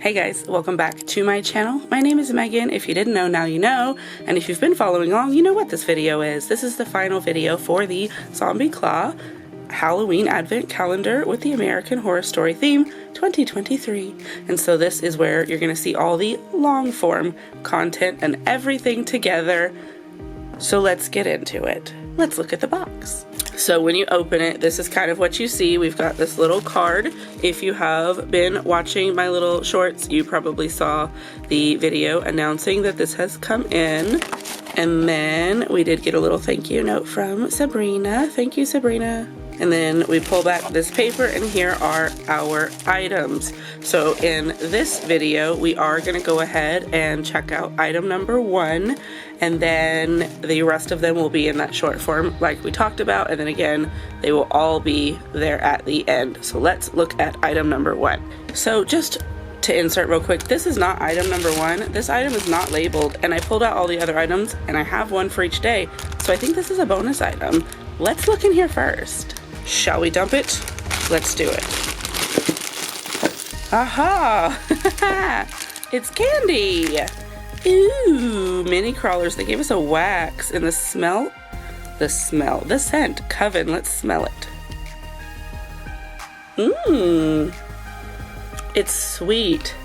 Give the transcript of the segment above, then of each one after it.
Hey guys, welcome back to my channel. My name is Megan. If you didn't know, now you know. And if you've been following along, you know what this video is. This is the final video for the Zombie Claw Halloween Advent Calendar with the American Horror Story theme 2023. And so this is where you're going to see all the long form content and everything together. So let's get into it. Let's look at the box. So when you open it, this is kind of what you see. We've got this little card. If you have been watching my little shorts, you probably saw the video announcing that this has come in. And then we did get a little thank you note from Sabrina. Thank you, Sabrina. And then we pull back this paper and here are our items. So in this video, we are gonna go ahead and check out item number 1, and then the rest of them will be in that short form like we talked about, and then again, they will all be there at the end. So let's look at item number 1. So just to insert real quick, this is not item number 1. This item is not labeled, and I pulled out all the other items and I have one for each day. So I think this is a bonus item. Let's look in here first. Shall we dump it? Let's do it. Aha! It's candy! Ooh, mini crawlers. They gave us a wax, and the scent, Coven. Let's smell it. Mmm. It's sweet.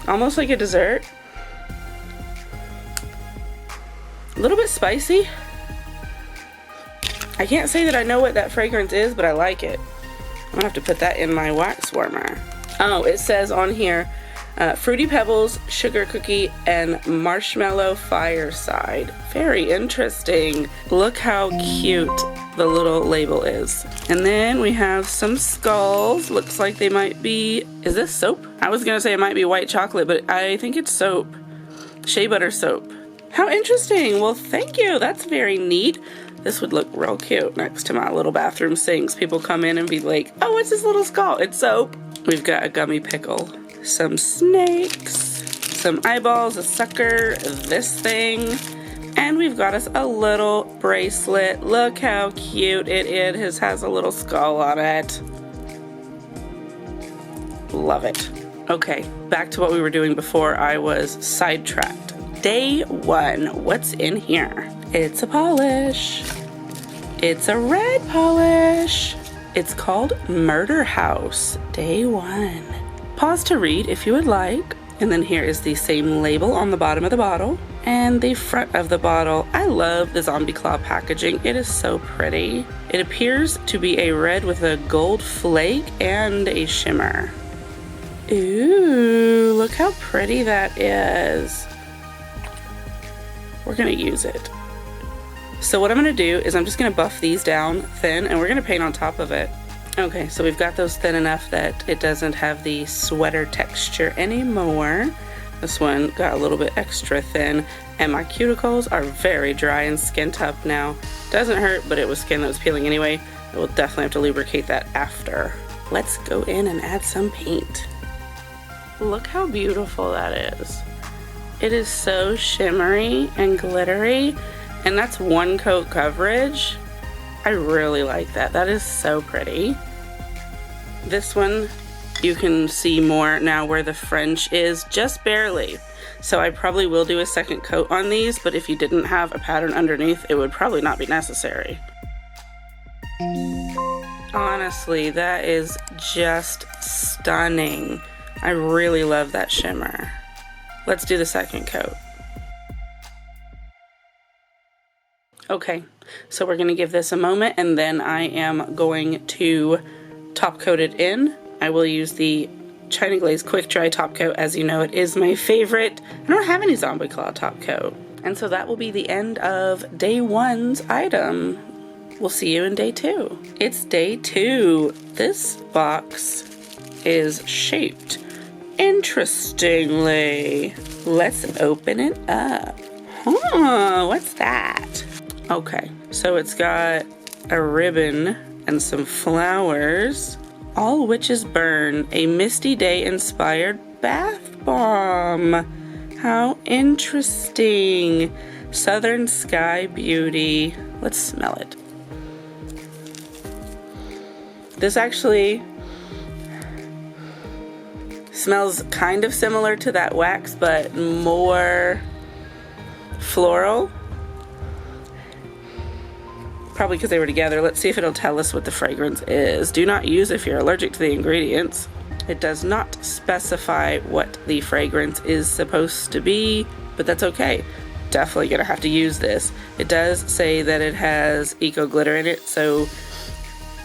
Almost like a dessert. A little bit spicy. I can't say that I know what that fragrance is, but I like it. I'm gonna have to put that in my wax warmer. Oh, it says on here, Fruity Pebbles, Sugar Cookie, and Marshmallow Fireside. Very interesting. Look how cute the little label is. And then we have some skulls. Looks like they might be, is this soap? I was gonna say it might be white chocolate, but I think it's soap. Shea butter soap. How interesting. Well, thank you. That's very neat. This would look real cute next to my little bathroom sinks. People come in and be like, oh, what's this little skull? It's soap. We've got a gummy pickle, some snakes, some eyeballs, a sucker, this thing, and we've got us a little bracelet. Look how cute it is. It has a little skull on it. Love it. Okay, back to what we were doing before I was sidetracked. Day 1, what's in here? It's a polish. It's a red polish. It's called Murder House, Day 1. Pause to read if you would like. And then here is the same label on the bottom of the bottle and the front of the bottle. I love the Zombie Claw packaging. It is so pretty. It appears to be a red with a gold flake and a shimmer. Ooh, look how pretty that is. We're gonna use it. So what I'm gonna do is I'm just gonna buff these down thin and we're gonna paint on top of it. Okay, so we've got those thin enough that it doesn't have the sweater texture anymore. This one got a little bit extra thin and my cuticles are very dry and skint up now. Doesn't hurt, but it was skin that was peeling anyway. I will definitely have to lubricate that after. Let's go in and add some paint. Look how beautiful that is. It is so shimmery and glittery, and that's one coat coverage. I really like that. That is so pretty. This one, you can see more now where the French is, just barely. So I probably will do a second coat on these, but if you didn't have a pattern underneath, it would probably not be necessary. Honestly, that is just stunning. I really love that shimmer. Let's do the second coat. Okay, so we're gonna give this a moment and then I am going to top coat it in. I will use the China Glaze Quick Dry top coat. As you know, it is my favorite. I don't have any Zombie Claw top coat. And so that will be the end of day 1's item. We'll see you in day 2. It's day 2. This box is shaped interestingly. Let's open it up. Huh, what's that? Okay, so it's got a ribbon and some flowers. All Witches Burn, a Misty Day inspired bath bomb. How interesting. Southern Sky Beauty. Let's smell it. This actually smells kind of similar to that wax, but more floral. Probably because they were together. Let's see if it'll tell us what the fragrance is. Do not use if you're allergic to the ingredients. It does not specify what the fragrance is supposed to be, but that's okay. Definitely gonna have to use this. It does say that it has eco glitter in it, so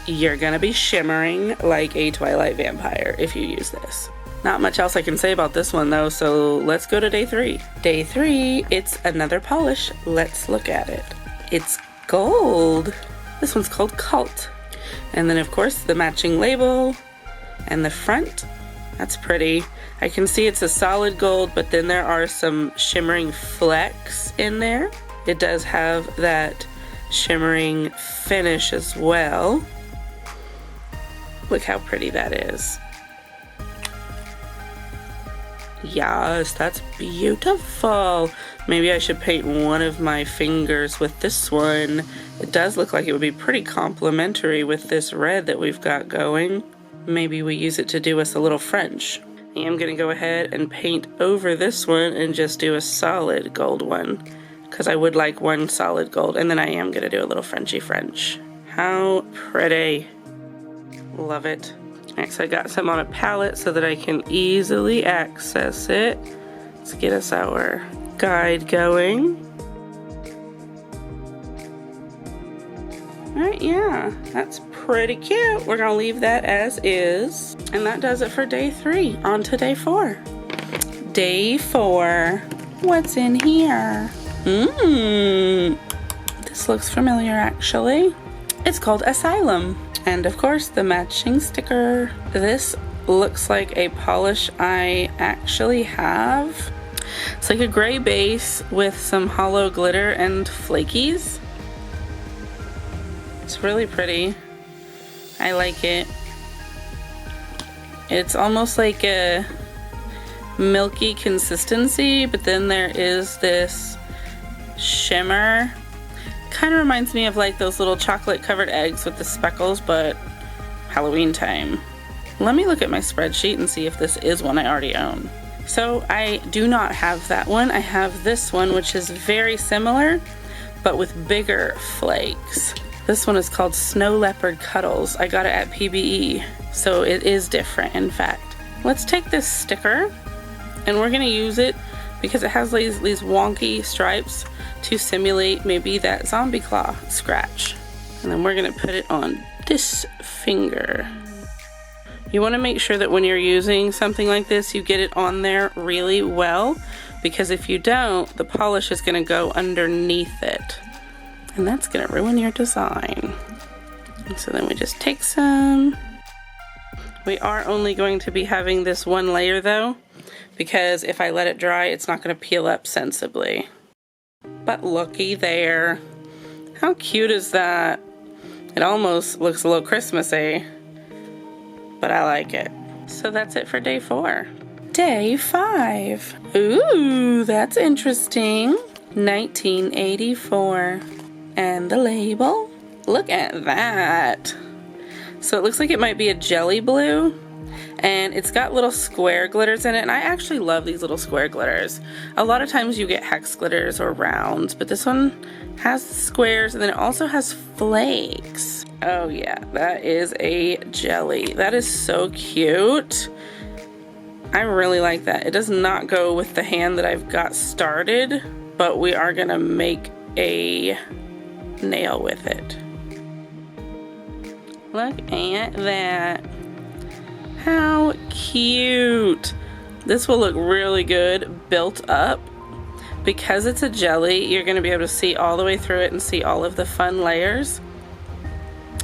you're gonna be shimmering like a Twilight vampire if you use this. Not much else I can say about this one though, so let's go to day 3. Day 3, it's another polish. Let's look at it. It's gold. This one's called Cult. And then of course the matching label and the front. That's pretty. I can see it's a solid gold, but then there are some shimmering flecks in there. It does have that shimmering finish as well. Look how pretty that is. Yes, that's beautiful. Maybe I should paint one of my fingers with this one. It does look like it would be pretty complementary with this red that we've got going. Maybe we use it to do us a little French. I am gonna go ahead and paint over this one and just do a solid gold one, because I would like one solid gold, and then I am gonna do a little Frenchy French. How pretty. Love it. Next, I got some on a palette so that I can easily access it. Let's get us our guide going. Alright, yeah, that's pretty cute. We're gonna leave that as is. And that does it for day 3. On to day 4. Day 4. What's in here? This looks familiar actually. It's called Asylum. And of course the matching sticker. This looks like a polish I actually have. It's like a gray base with some hollow glitter and flakies. It's really pretty. I like it. It's almost like a milky consistency, but then there is this shimmer. Kind of reminds me of like those little chocolate covered eggs with the speckles, but Halloween time. Let me look at my spreadsheet and see if this is one I already own. So I do not have that one. I have this one, which is very similar, but with bigger flakes. This one is called Snow Leopard Cuddles. I got it at PBE, so it is different in fact. Let's take this sticker and we're gonna use it because it has these wonky stripes to simulate maybe that zombie claw scratch. And then we're gonna put it on this finger. You wanna make sure that when you're using something like this, you get it on there really well, because if you don't, the polish is gonna go underneath it. And that's gonna ruin your design. And so then we just take some. We are only going to be having this one layer though, because if I let it dry, it's not gonna peel up sensibly. But looky there. How cute is that? It almost looks a little Christmassy, but I like it. So that's it for day 4. Day 5. Ooh, that's interesting. 1984. And the label. Look at that. So it looks like it might be a jelly blue. And it's got little square glitters in it, and I actually love these little square glitters. A lot of times you get hex glitters or rounds, but this one has squares, and then it also has flakes. Oh yeah, that is a jelly. That is so cute. I really like that. It does not go with the hand that I've got started, but we are gonna make a nail with it. Look at that. How cute. This will look really good built up. Because it's a jelly, you're going to be able to see all the way through it and see all of the fun layers.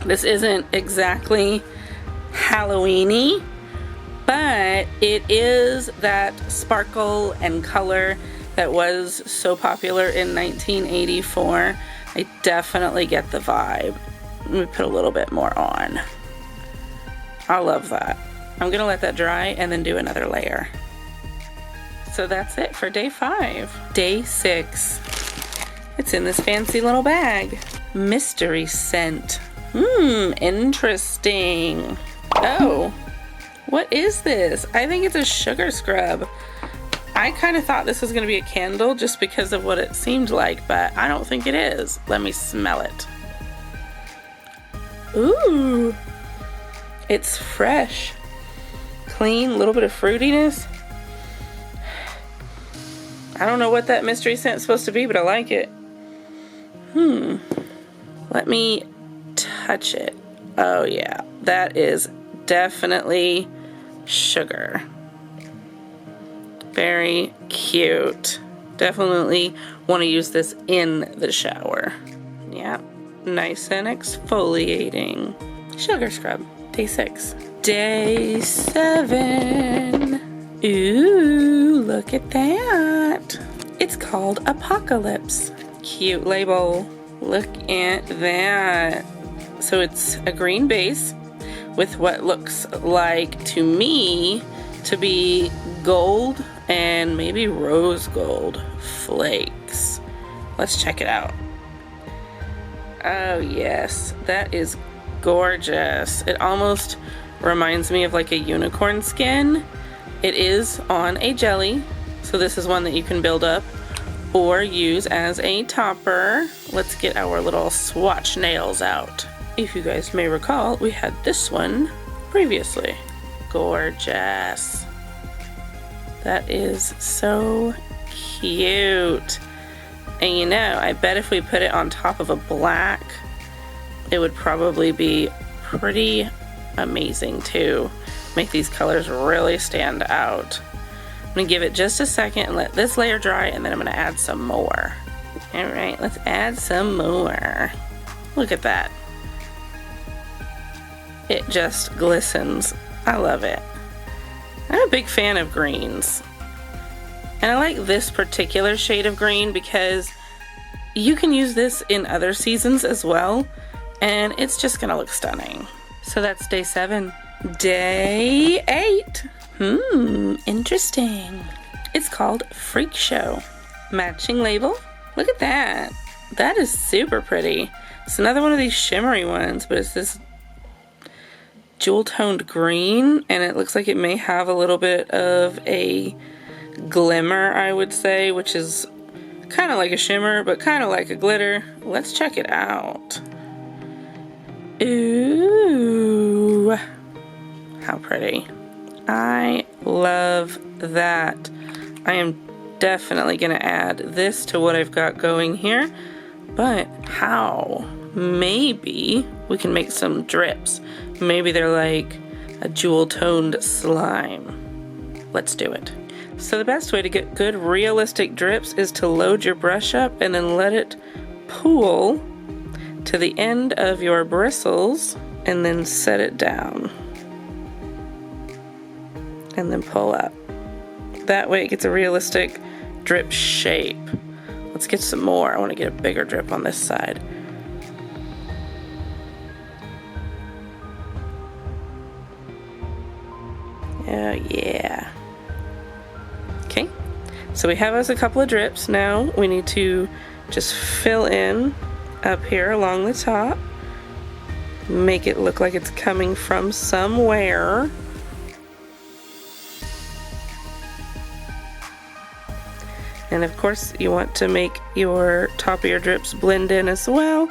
This isn't exactly Halloween-y, but it is that sparkle and color that was so popular in 1984. I definitely get the vibe. Let me put a little bit more on. I love that. I'm gonna let that dry and then do another layer. So that's it for day 5. Day 6. It's in this fancy little bag. Mystery scent. Interesting. Oh, What is this? I think it's a sugar scrub. I kind of thought this was going to be a candle just because of what it seemed like, but I don't think it is. Let me smell it. Ooh, it's fresh, clean, a little bit of fruitiness. I don't know what that mystery scent's supposed to be, but I like it. Let me touch it. Oh yeah, that is definitely sugar. Very cute. Definitely want to use this in the shower. Yeah, nice and exfoliating. Sugar scrub, day 6. Day 7. Ooh, look at that. It's called Apocalypse. Cute label. Look at that. So it's a green base with what looks like to me to be gold and maybe rose gold flakes. Let's check it out. Oh yes, that is gorgeous. It almost reminds me of like a unicorn skin. It is on a jelly, so this is one that you can build up or use as a topper. Let's get our little swatch nails out. If you guys may recall, we had this one previously. Gorgeous. That is so cute. And you know, I bet if we put it on top of a black, it would probably be pretty amazing too. Make these colors really stand out. I'm gonna give it just a second and let this layer dry, and then I'm gonna add some more. All right, let's add some more. Look at that. It just glistens. I love it. I'm a big fan of greens. And I like this particular shade of green because you can use this in other seasons as well, and it's just gonna look stunning. So that's day 7. Day 8. Interesting. It's called Freak Show. Matching label. Look at that. That is super pretty. It's another one of these shimmery ones, but it's this jewel toned green, and it looks like it may have a little bit of a glimmer, I would say, which is kind of like a shimmer, but kind of like a glitter. Let's check it out. Ooh, how pretty. I love that. I am definitely going to add this to what I've got going here, but how? Maybe we can make some drips. Maybe they're like a jewel-toned slime. Let's do it. So the best way to get good realistic drips is to load your brush up and then let it pool to the end of your bristles and then set it down. And then pull up. That way it gets a realistic drip shape. Let's get some more. I want to get a bigger drip on this side. Oh yeah. Okay, so we have us a couple of drips. Now we need to just fill in up here along the top. Make it look like it's coming from somewhere. And of course you want to make your top of your drips blend in as well.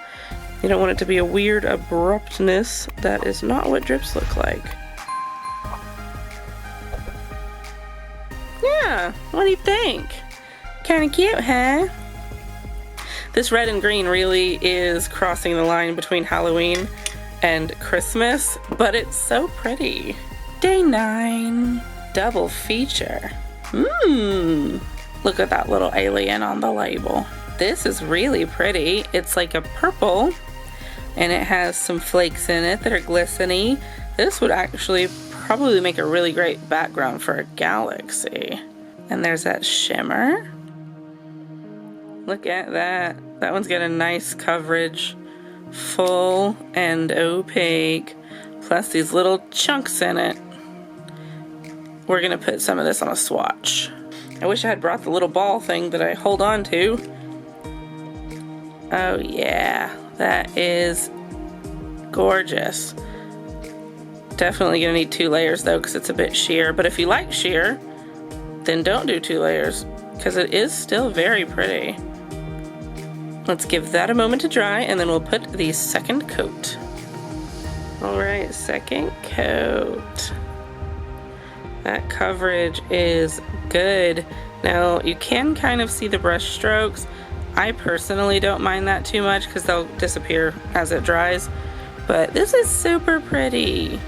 You don't want it to be a weird abruptness. That is not what drips look like. Yeah, what do you think? Kinda cute, huh? This red and green really is crossing the line between Halloween and Christmas, but it's so pretty. Day 9, double feature. Look at that little alien on the label. This is really pretty. It's like a purple, and it has some flakes in it that are glistening. This would actually probably make a really great background for a galaxy. And there's that shimmer. Look at that. That one's got a nice coverage, full and opaque, plus these little chunks in it. We're gonna put some of this on a swatch. I wish I had brought the little ball thing that I hold on to. Oh yeah, that is gorgeous. Definitely gonna need 2 layers though, because it's a bit sheer. But if you like sheer, then don't do 2 layers, because it is still very pretty. Let's give that a moment to dry, and then we'll put the second coat. All right, second coat. That coverage is good. Now you can kind of see the brush strokes. I personally don't mind that too much because they'll disappear as it dries, but this is super pretty.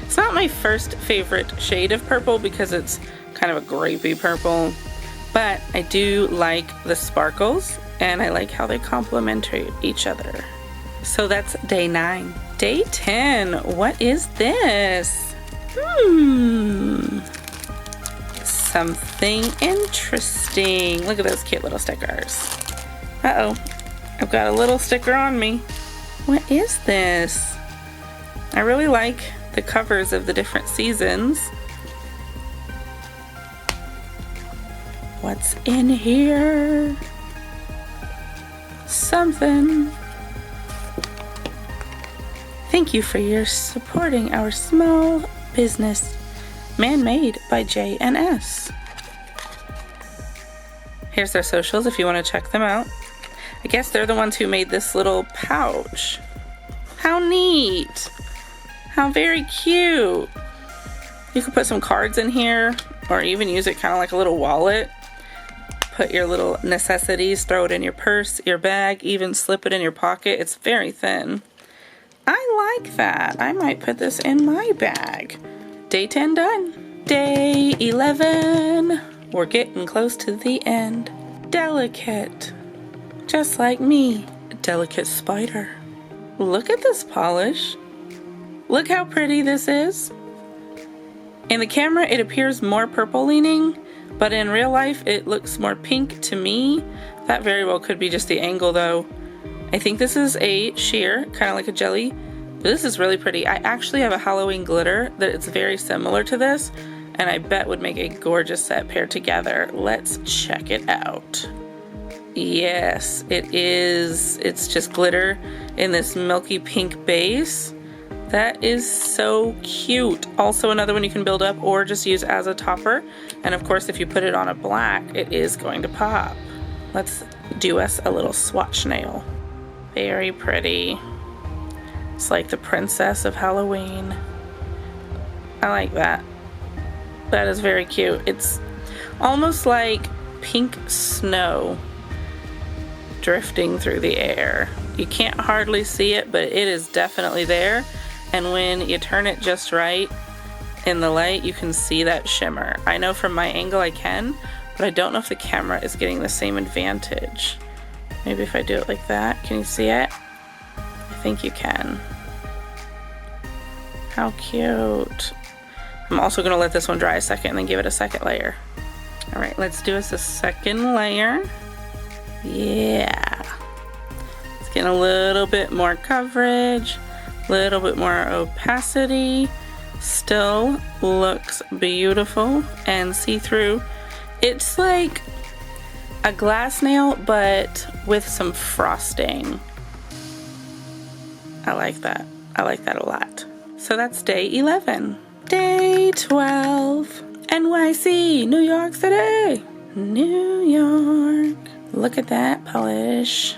It's not my first favorite shade of purple because it's kind of a grapey purple, but I do like the sparkles and I like how they complement each other. So that's day 9. Day 10, what is this? Something interesting. Look at those cute little stickers. Uh-oh, I've got a little sticker on me. What is this? I really like the covers of the different seasons. What's in here? Something. Thank you for your supporting our small business. Man-made by J&S. Here's their socials if you want to check them out. I guess they're the ones who made this little pouch. How neat! How very cute! You could put some cards in here, or even use it kind of like a little wallet. Put your little necessities, throw it in your purse, your bag, even slip it in your pocket. It's very thin. I like that. I might put this in my bag. Day 10 done. Day 11. We're getting close to the end. Delicate. Just like me. A delicate spider. Look at this polish. Look how pretty this is. In the camera, it appears more purple leaning, but in real life, it looks more pink to me. That very well could be just the angle though. I think this is a sheer, kind of like a jelly. But this is really pretty. I actually have a Halloween glitter that is very similar to this, and I bet would make a gorgeous set paired together. Let's check it out. Yes, it is. It's just glitter in this milky pink base. That is so cute. Also another one you can build up or just use as a topper. And of course, if you put it on a black, it is going to pop. Let's do us a little swatch nail. Very pretty. It's like the princess of Halloween. I like that. That is very cute. It's almost like pink snow drifting through the air. You can't hardly see it, but it is definitely there. And when you turn it just right in the light, you can see that shimmer. I know from my angle I can, but I don't know if the camera is getting the same advantage. Maybe if I do it like that, can you see it? I think you can. How cute. I'm also gonna let this one dry a second and then give it a second layer. All right, let's do us a second layer. Yeah. Let's get a little bit more coverage, a little bit more opacity. Still looks beautiful and see-through. It's like a glass nail, but with some frosting. I like that. I like that a lot. So that's day 11. Day 12. NYC, New York City. New York. Look at that polish.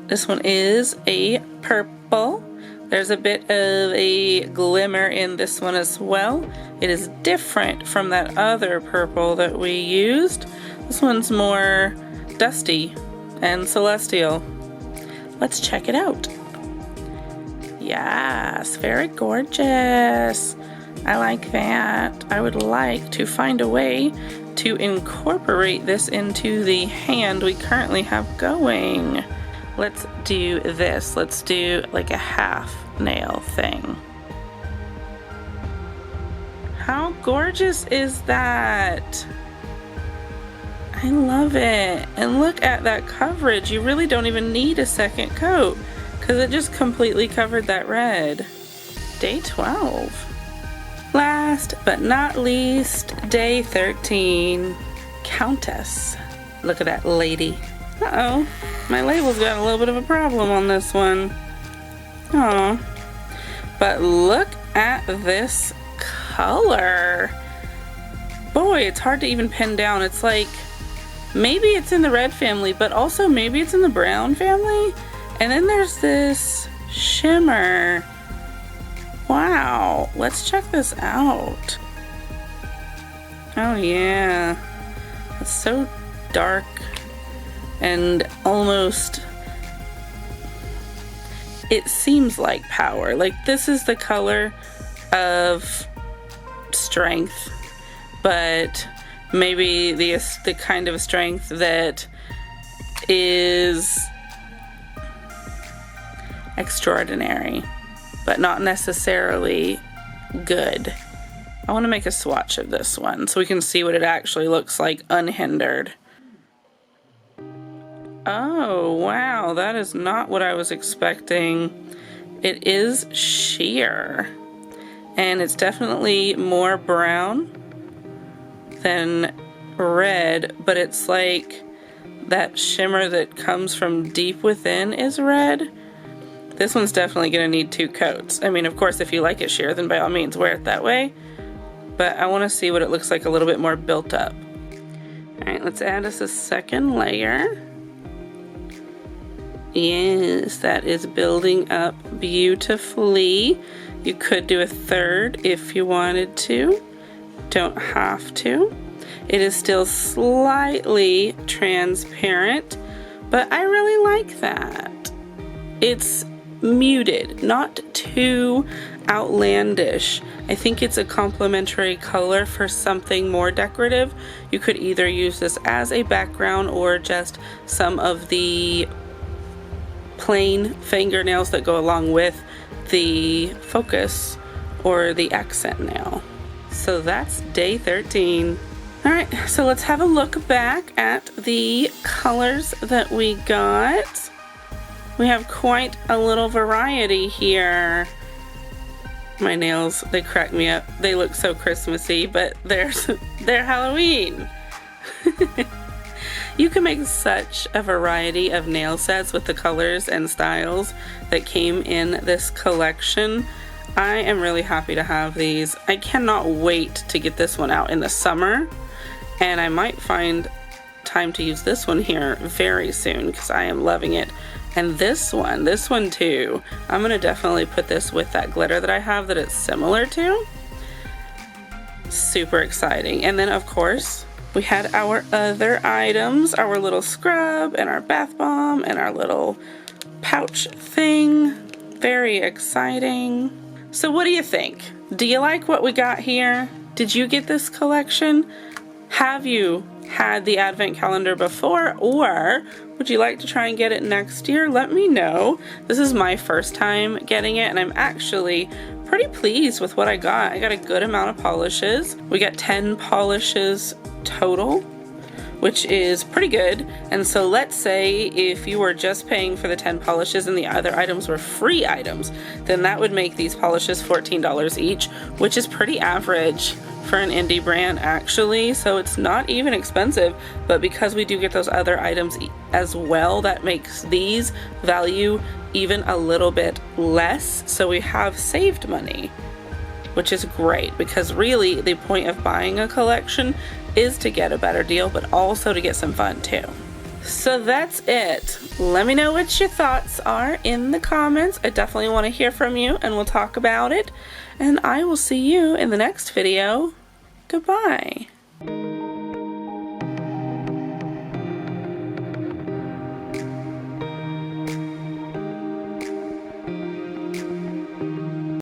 This one is a purple. There's a bit of a glimmer in this one as well. It is different from that other purple that we used. This one's more dusty and celestial. Let's check it out. Yes, very gorgeous. I like that. I would like to find a way to incorporate this into the hand we currently have going. Let's do this. Let's do like a half nail thing. How gorgeous is that? I love it. And look at that coverage. You really don't even need a second coat because it just completely covered that red. Day 12. Last but not least, day 13. Countess. Look at that lady. Uh-oh, my label's got a little bit of a problem on this one. Aw. But look at this color. Boy, it's hard to even pin down. It's like, maybe it's in the red family, but also maybe it's in the brown family. And then there's this shimmer. Wow, let's check this out. Oh yeah, it's so dark and almost, it seems like power. Like this is the color of strength, but maybe the kind of strength that is extraordinary, but not necessarily good. I want to make a swatch of this one so we can see what it actually looks like unhindered. Oh wow, that is not what I was expecting. It is sheer, and it's definitely more brown than red, but it's like that shimmer that comes from deep within is red. This one's definitely gonna need 2 coats. I mean, of course, if you like it sheer, then by all means wear it that way, but I want to see what it looks like a little bit more built up. All right, let's add us a second layer. Yes, that is building up beautifully. You could do a third if you wanted to. Don't have to. It is still slightly transparent, but I really like that. It's muted, not too outlandish. I think it's a complementary color for something more decorative. You could either use this as a background or just some of the plain fingernails that go along with the focus or the accent nail. So that's day 13. All right, so let's have a look back at the colors that we got. We have quite a little variety here. My nails, they crack me up. They look so Christmassy, but they're Halloween. You can make such a variety of nail sets with the colors and styles that came in this collection. I am really happy to have these. I cannot wait to get this one out in the summer, and I might find time to use this one here very soon because I am loving it. And this one too. I'm gonna definitely put this with that glitter that I have that it's similar to. Super exciting. And then of course, we had our other items, our little scrub and our bath bomb and our little pouch thing. Very exciting. So what do you think? Do you like what we got here? Did you get this collection? Have you had the advent calendar before, or would you like to try and get it next year? Let me know. This is my first time getting it, and I'm actually pretty pleased with what I got. I got a good amount of polishes. We got 10 polishes total, which is pretty good. And so let's say if you were just paying for the 10 polishes and the other items were free items, then that would make these polishes $14 each, which is pretty average for an indie brand actually. So it's not even expensive, but because we do get those other items as well, that makes these value even a little bit less. So we have saved money, which is great, because really the point of buying a collection is to get a better deal, but also to get some fun too. So that's it. Let me know what your thoughts are in the comments. I definitely want to hear from you, and we'll talk about it. And I will see you in the next video. Goodbye.